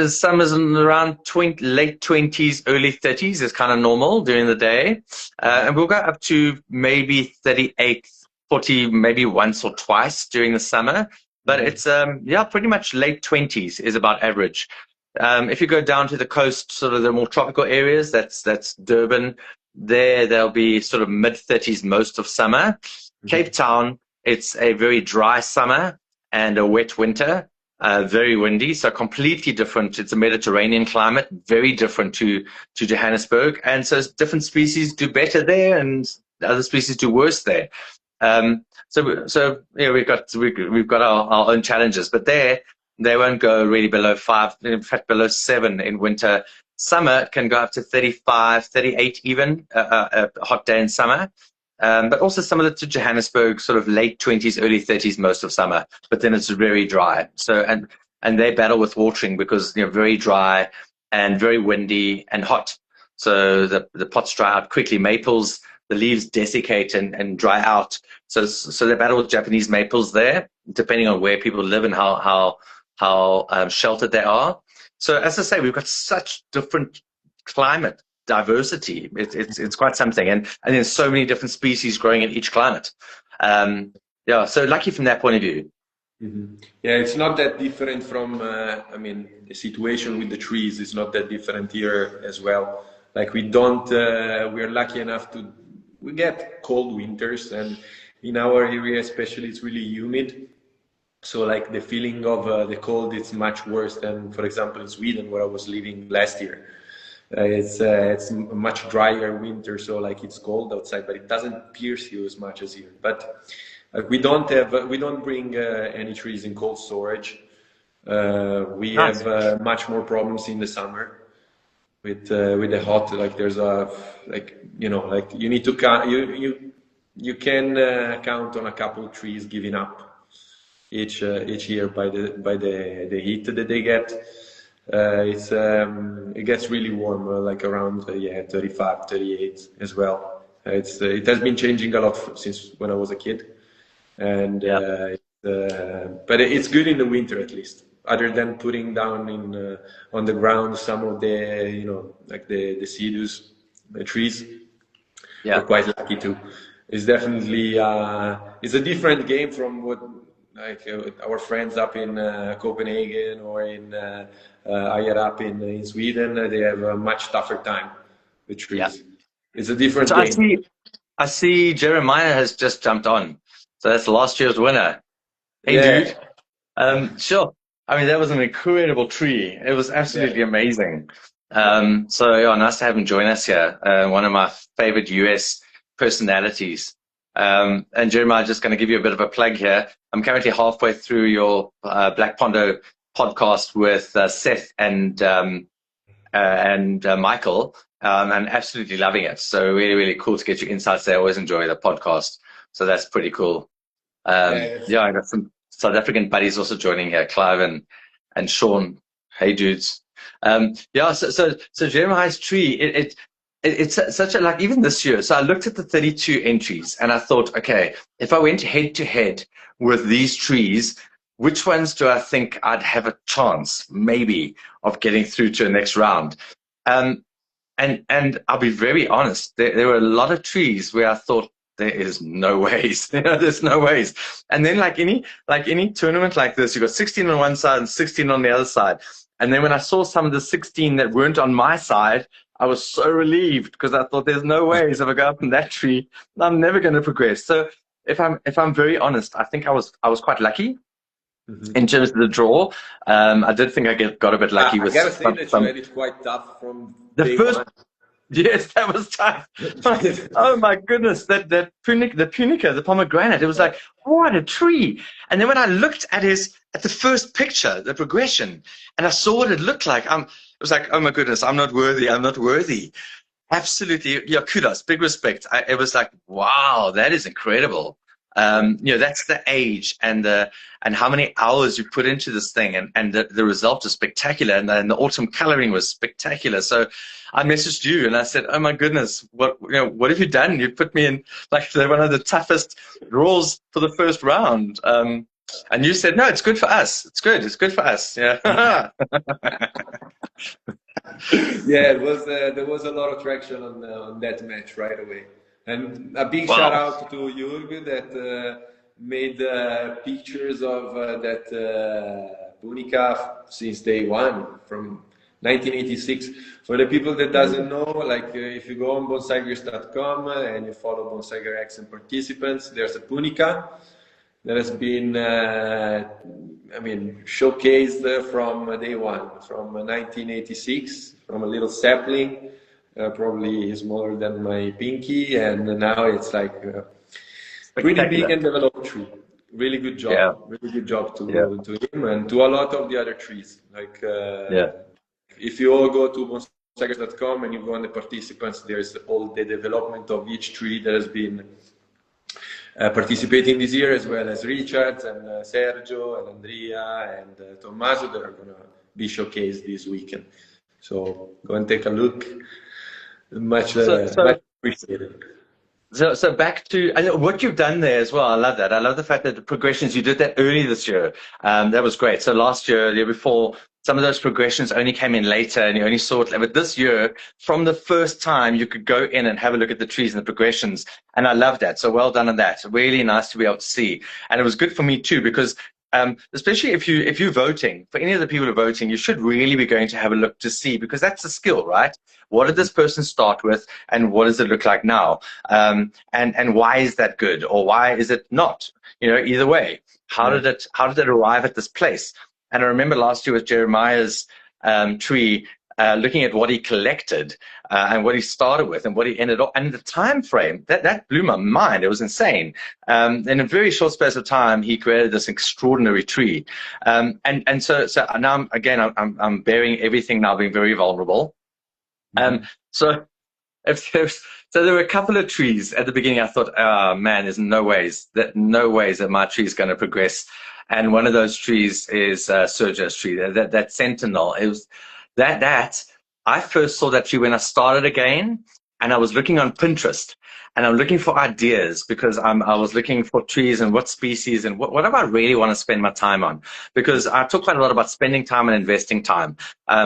summer's around late 20s, early 30s is kind of normal during the day. And we'll go up to maybe 38, 40, maybe once or twice during the summer. But it's, pretty much late 20s is about average. If you go down to the coast, sort of the more tropical areas, that's Durban, there'll be sort of mid-30s most of summer. Cape Town, it's a very dry summer and a wet winter, very windy, so completely different. It's a Mediterranean climate, very different to Johannesburg. And so different species do better there and other species do worse there. So we've got our own challenges, but they won't go really below 5, in fact below 7 in winter. Summer can go up to 35, 38 even, a hot day in summer. But also similar to Johannesburg, sort of late 20s, early 30s most of summer, but then it's very dry. So and they battle with watering because very dry and very windy and hot. So the pots dry out quickly. Maples, the leaves desiccate and dry out. So they battle with Japanese maples there, depending on where people live and how sheltered they are. So as I say, we've got such different climate diversity. It's quite something, and there's so many different species growing in each climate. So lucky from that point of view. Yeah, it's not that different from the situation with the trees is not that different here as well. Like we're lucky enough to we get cold winters, and in our area especially, it's really humid. So like the feeling of the cold is much worse than, for example, in Sweden where I was living last year. It's a much drier winter, so like it's cold outside, but it doesn't pierce you as much as here. But we don't bring any trees in cold storage. We have much more problems in the summer with the hot. Like there's a like like you need to count. You can count on a couple of trees giving up each year by the heat that they get. It gets really warm, like around 35, 38 as well. It has been changing a lot since when I was a kid, and but it's good in the winter at least. Other than putting down on the ground some of the like the deciduous trees, we're quite lucky too. It's definitely it's a different game from what like our friends up in Copenhagen or in higher up in Sweden. They have a much tougher time with trees. Yeah. It's a different game. I see Jeremiah has just jumped on. So that's last year's winner. Hey, dude. Sure. I mean, that was an incredible tree. It was absolutely amazing. So yeah, nice to have him join us here. One of my favorite US personalities. And Jeremiah, just going to give you a bit of a plug here. I'm currently halfway through your Black Pondo podcast with Seth and Michael. I'm absolutely loving it. So really, really cool to get your insights there. I always enjoy the podcast. So that's pretty cool. I got some South African buddies also joining here, Clive and Sean. Hey, dudes. So Jeremiah's tree, it's such a, like, even this year, so I looked at the 32 entries and I thought, okay, if I went head to head with these trees, which ones do I think I'd have a chance, maybe, of getting through to the next round? And I'll be very honest, there were a lot of trees where I thought, there is no ways, there's no ways. And then like any tournament like this, you got 16 on one side and 16 on the other side. And then when I saw some of the 16 that weren't on my side, I was so relieved because I thought there's no ways if I go up in that tree, I'm never going to progress. So if I'm very honest, I think I was quite lucky in terms of the draw. I did think I got a bit lucky with. I gotta say that you made it quite tough from the first. Yes, that was tough. Oh my goodness, the punica, the pomegranate. It was like, what a tree! And then when I looked at the first picture, the progression, and I saw what it looked like, it was like, oh my goodness, I'm not worthy. I'm not worthy. Absolutely, yeah. Kudos, big respect. It was like, wow, that is incredible. That's the age and how many hours you put into this thing, and the result is spectacular, and the autumn coloring was spectacular. So I messaged you and I said, oh my goodness, what have you done? You put me in like one of the toughest draws for the first round. And you said, no, it's good for us. It's good for us. Yeah. Yeah, there was a lot of traction on that match right away. And a big shout out to Jürgen that made pictures of that punica since day one, from 1986. For the people that doesn't know, like if you go on bonsaigers.com and you follow Bonsaigers X and participants, there's a punica that has been showcased from day one, from 1986, from a little sapling. Probably smaller than my pinky, and now it's like really big and developed tree. Really good job, really good job to him and to a lot of the other trees. Like if you all go to bonsaigers.com and you go on the participants, there's all the development of each tree that has been participating this year, as well as Richard and Sergio and Andrea and Tommaso that are gonna be showcased this weekend. So go and take a look. Much appreciated. So back to what you've done there as well. I love that. I love the fact that the progressions, you did that early this year. That was great. So last year, the year before, some of those progressions only came in later and you only saw it. But this year, from the first time, you could go in and have a look at the trees and the progressions. And I love that. So well done on that. Really nice to be able to see. And it was good for me too, because especially if you're voting, for any of the people who are voting, you should really be going to have a look to see, because that's a skill, right? What did this person start with, and what does it look like now? And why is that good, or why is it not? You know, either way, how did it arrive at this place? And I remember last year with Jeremiah's tree, looking at what he collected and what he started with and what he ended up, and the time frame that blew my mind. It was insane. In a very short space of time, he created this extraordinary tree. And so now I'm bearing everything now, being very vulnerable. So there were a couple of trees at the beginning. I thought, oh man, there's no ways that my tree is going to progress. And one of those trees is Sergio's tree. That Sentinel. It was that I first saw that tree when I started again, and I was looking on Pinterest, and I'm looking for ideas, because I was looking for trees and what species and what do I really want to spend my time on, because I talk quite a lot about spending time and investing time.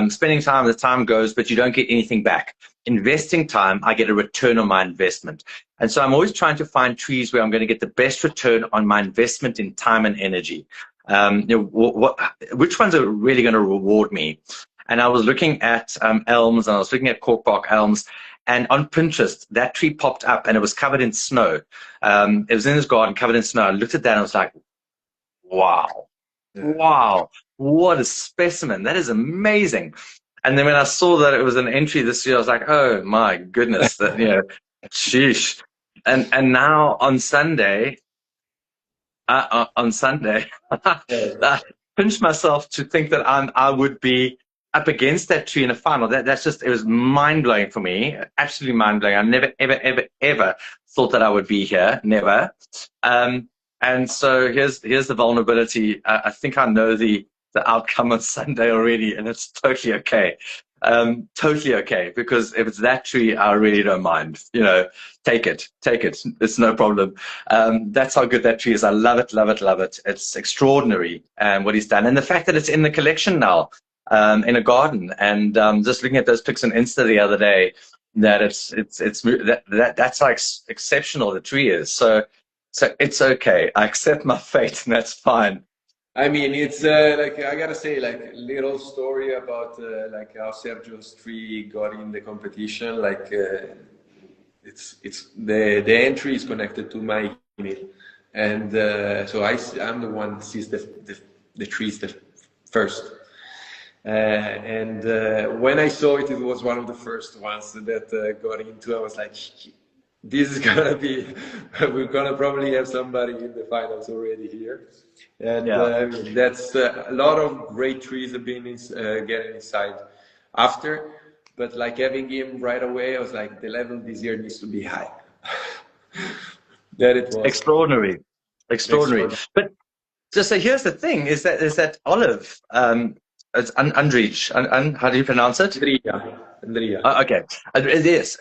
Spending time, the time goes, but you don't get anything back. Investing time, I get a return on my investment. And so I'm always trying to find trees where I'm going to get the best return on my investment in time and energy. Which ones are really going to reward me? And I was looking at elms, and I was looking at corkbark elms, and on Pinterest, that tree popped up, and it was covered in snow. It was in his garden, covered in snow. I looked at that, and I was like, wow, wow, what a specimen. That is amazing. And then when I saw that it was an entry this year, I was like, oh my goodness, that, you know, sheesh. And now on Sunday, I pinched myself to think that I would be up against that tree in a final. That's just, it was mind blowing for me, absolutely mind blowing. I never, ever thought that I would be here, never. And so here's the vulnerability. I think I know the outcome on Sunday already, and it's totally okay. Totally okay, because if it's that tree, I really don't mind. You know, take it. It's no problem. That's how good that tree is. I love it. It's extraordinary, what he's done, and the fact that it's in the collection now, in a garden. And just looking at those pics on Insta the other day, that that's how exceptional the tree is. So it's okay. I accept my fate, and that's fine. I mean, it's like, I gotta say, like, little story about like how Sergio's tree got in the competition. Like, it's the entry is connected to my email, and so I'm the one that sees the trees the first. And when I saw it, it was one of the first ones that got into. I was like, this is gonna be, we're gonna probably have somebody in the finals already here. And that's a lot of great trees have been getting inside after, but like having him right away, I was like, the level this year needs to be high. That it was extraordinary. But just so here's the thing: is that olive? It's Andrij. How do you pronounce it? Andrea. Okay, it is.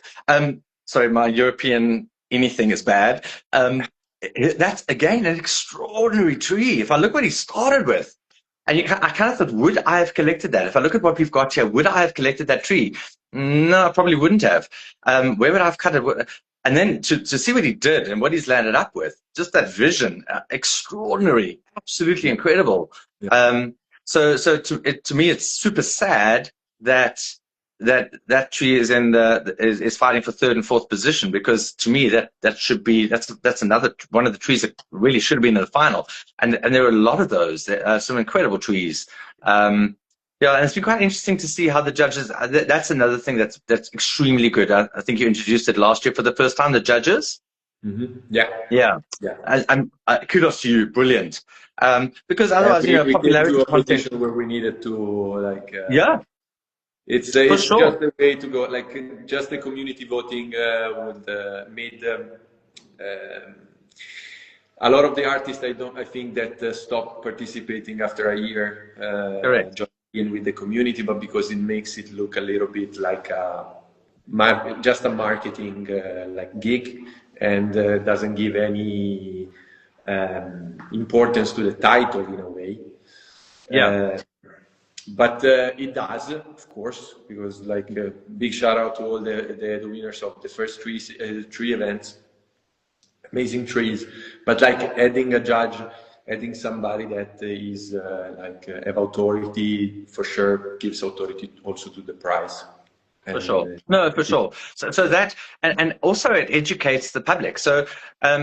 Sorry, my European anything is bad. That's again an extraordinary tree. If I look what he started with, and I kind of thought, would I have collected that? If I look at what we've got here, would I have collected that tree? No, I probably wouldn't have. Where would I have cut it? And then to see what he did and what he's landed up with, just that vision, extraordinary, absolutely incredible. Yeah. So to me, it's super sad that tree is is fighting for third and fourth position, because to me that's another one of the trees that really should have been in the final, and there are a lot of those. There are some incredible trees. And it's been quite interesting to see how the judges. That's another thing that's extremely good. I think you introduced it last year for the first time. The judges. Mm-hmm. Yeah. And kudos to you, brilliant. Because otherwise, we popularity did do a competition where we needed to like. It's sure. just a way to go, like just the community voting would made a lot of the artists. I think that stopped participating after a year. Correct. In with the community, but because it makes it look a little bit like just a marketing like gig, and doesn't give any importance to the title in a way. But it does, of course, because like big shout out to all the winners of the first three events, amazing trees. But like adding a judge adding somebody that is have authority for sure gives authority also to the price. For sure. No, for sure. So that, and also it educates the public. So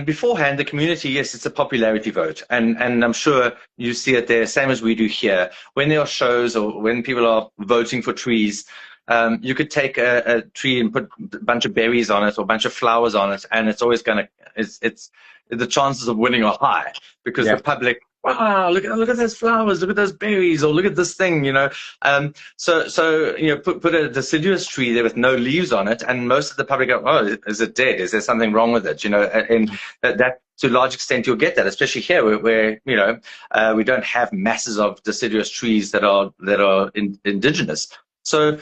beforehand, the community, yes, it's a popularity vote. And I'm sure you see it there, same as we do here. When there are shows or when people are voting for trees, you could take a tree and put a bunch of berries on it or a bunch of flowers on it, and it's always going to, it's the chances of winning are high because the public, wow, look at those flowers, look at those berries, or look at this thing, you know. So you know, put a deciduous tree there with no leaves on it, and most of the public go, oh, is it dead? Is there something wrong with it? You know, and that to a large extent you'll get that, especially here where you know we don't have masses of deciduous trees that are indigenous. So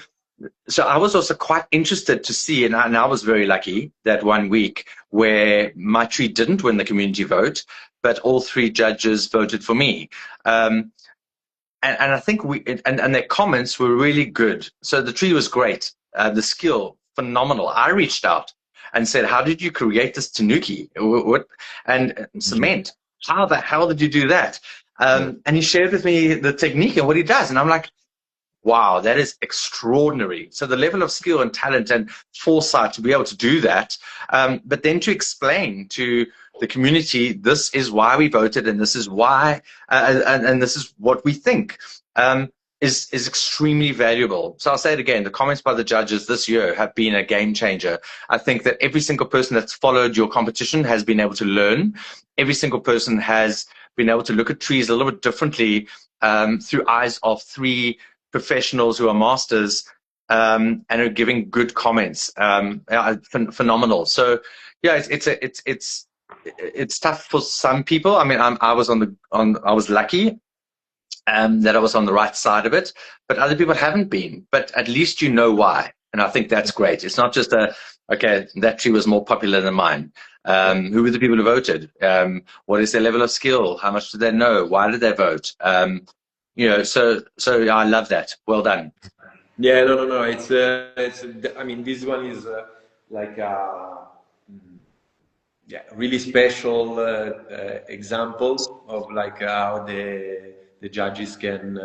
I was also quite interested to see, and I was very lucky that one week where my tree didn't win the community vote, but all 3 judges voted for me. And I think and their comments were really good. So the tree was great, the skill, phenomenal. I reached out and said, how did you create this tanuki? And cement, how the hell did you do that? And he shared with me the technique and what he does. And I'm like, wow, that is extraordinary. So the level of skill and talent and foresight to be able to do that, but then to explain to the community, this is why we voted and this is why, and this is what we think, is extremely valuable. So I'll say it again, the comments by the judges this year have been a game changer. I think that every single person that's followed your competition has been able to learn. Every single person has been able to look at trees a little bit differently through eyes of 3 professionals who are masters and are giving good comments. Phenomenal. So yeah, it's tough for some people. I mean, I was lucky that I was on the right side of it, but other people haven't been. But at least you know why, and I think that's great. It's not just okay, that tree was more popular than mine. Who were the people who voted? What is their level of skill? How much do they know? Why did they vote? You know, so I love that. Well done. Yeah, no. It's I mean, this one is like really special example of like how the judges can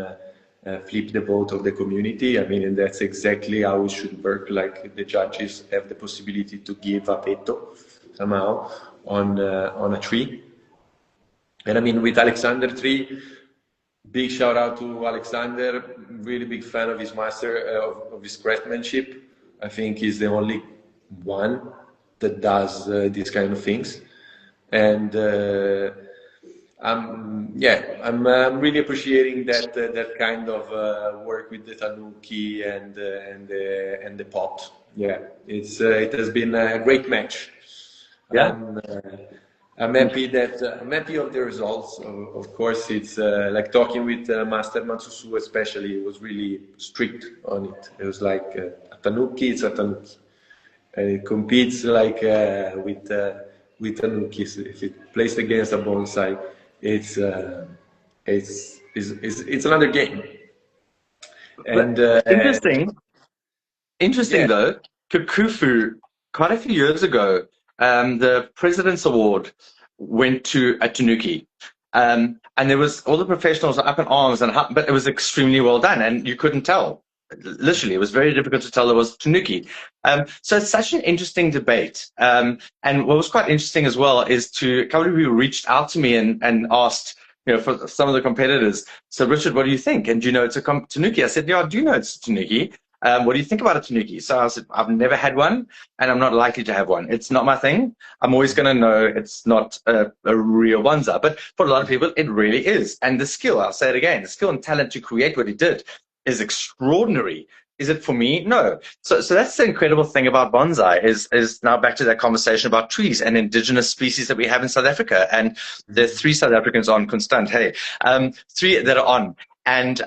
flip the vote of the community. I mean, and that's exactly how it should work. Like the judges have the possibility to give a veto somehow on a tree. And I mean, with Alexander tree, big shout out to Alexander, really big fan of his master, of his craftsmanship. I think he's the only one that does these kind of things. And I'm really appreciating that kind of work with the tanuki and the pot. Yeah, it has been a great match. Yeah. I'm happy of the results. Of course, it's like talking with Master Matsusu, especially. It was really strict on it. It was like a tanuki, it's a tanuki, and it competes like with tanukis. If it plays against a bonsai, it's another game. And interesting though. Kikufu, quite a few years ago, the President's Award went to a tanuki, and there was all the professionals up in arms, but it was extremely well done, and you couldn't tell. Literally, it was very difficult to tell it was tanuki. So it's such an interesting debate. And what was quite interesting as well is a couple of people reached out to me and asked, you know, for some of the competitors, so Richard, what do you think? And do you know it's a tanuki? I said, yeah, I do know it's a tanuki. What do you think about a tanuki? So I said, I've never had one, and I'm not likely to have one. It's not my thing. I'm always going to know it's not a real bonsai. But for a lot of people, it really is. And the skill, I'll say it again, the skill and talent to create what he did is extraordinary. Is it for me? No. So that's the incredible thing about bonsai is now back to that conversation about trees and indigenous species that we have in South Africa. And there's 3 South Africans on constant, 3 that are on. And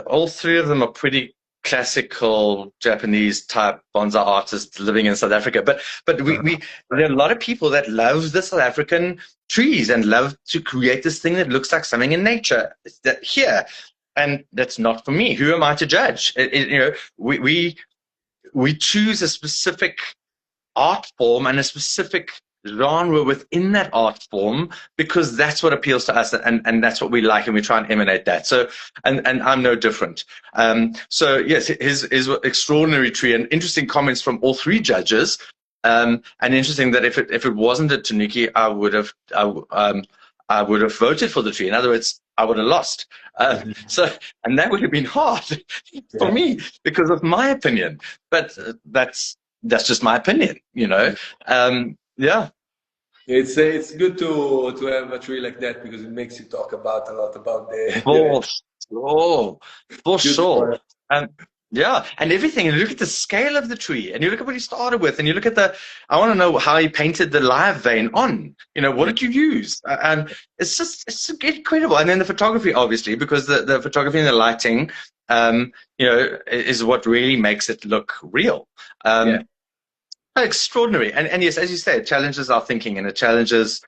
all 3 of them are pretty classical Japanese type bonsai artists living in South Africa. But there are a lot of people that love the South African trees and love to create this thing that looks like something in nature that here. And that's not for me. Who am I to judge? You know, we choose a specific art form and a specific genre within that art form, because that's what appeals to us, and that's what we like, and we try and emanate that. So, and I'm no different. So yes, his extraordinary tree, and interesting comments from all three judges. And interesting that if it wasn't a Tanuki, I would have voted for the tree. In other words, I would have lost. So, and that would have been hard for me because of my opinion. But that's just my opinion, you know. Yeah. It's good to have a tree like that, because it makes you talk about a lot about the for sure. And yeah, and everything. And you look at the scale of the tree, and you look at what he started with, and you look at I want to know how he painted the live vein on. You know, what did you use? And it's incredible. And then the photography, obviously, because the photography and the lighting, you know, is what really makes it look real. Extraordinary. And yes, as you say, it challenges our thinking, and it challenges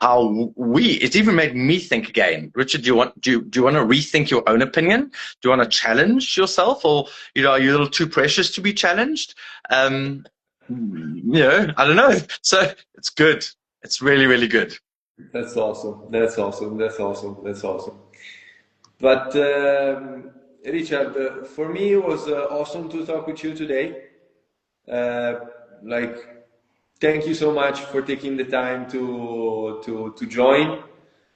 how it even made me think again. Richard, do you want to rethink your own opinion? Do you want to challenge yourself, or, you know, are you a little too precious to be challenged? You know, I don't know. So it's good. It's really, really good. That's awesome. That's awesome. That's awesome. That's awesome. But Richard, for me, it was awesome to talk with you today. Thank you so much for taking the time to join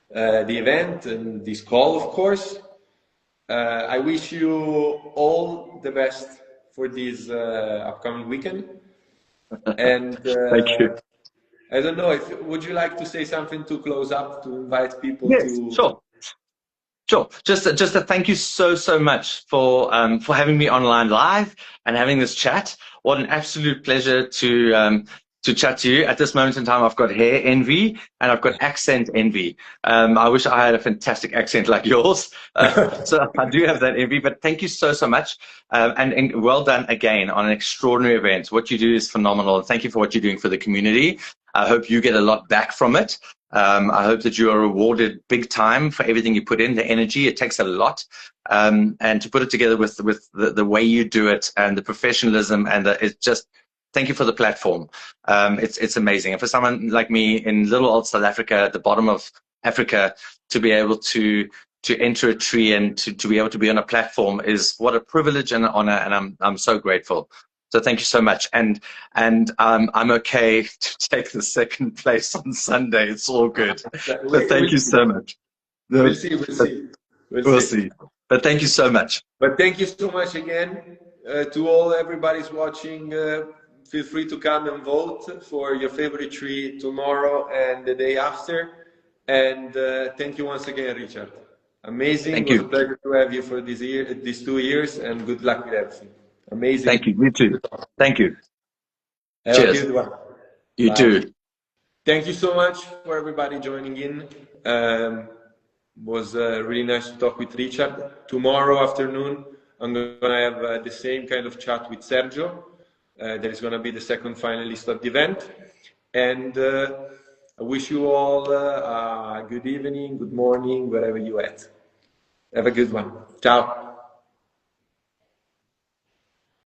the event and this call, of course. I wish you all the best for this upcoming weekend. And thank you. I don't know, would you like to say something to close up, to invite people to? Sure. Just a thank you so much for having me online live and having this chat. What an absolute pleasure to chat to you. At this moment in time, I've got hair envy and I've got accent envy. I wish I had a fantastic accent like yours. So I do have that envy, but thank you so much. And well done again on an extraordinary event. What you do is phenomenal. Thank you for what you're doing for the community. I hope you get a lot back from it. I hope that you are rewarded big time for everything you put in, the energy. It takes a lot. And to put it together with the way you do it and the professionalism, and it's just, thank you for the platform. It's amazing. And for someone like me in little old South Africa, at the bottom of Africa, to be able to enter a tree and to be able to be on a platform is what a privilege and an honor. And I'm so grateful. So thank you so much. And I'm okay to take the second place on Sunday. It's all good. But thank you so much. We'll see. We'll see. But thank you so much. But thank you so much again to everybody's watching. Feel free to come and vote for your favorite tree tomorrow and the day after. And thank you once again, Richard. Amazing. Thank you. You. It was a pleasure to have you for these 2 years, and good luck with everything. Amazing. Thank you. You too. Thank you. Have Cheers. a good one. You Bye. too. Thank you so much for everybody joining in. Was really nice to talk with Richard. Tomorrow afternoon, I'm going to have the same kind of chat with Sergio. That is going to be the second finalist of the event. And I wish you all a good evening, good morning, wherever you're at. Have a good one. Ciao.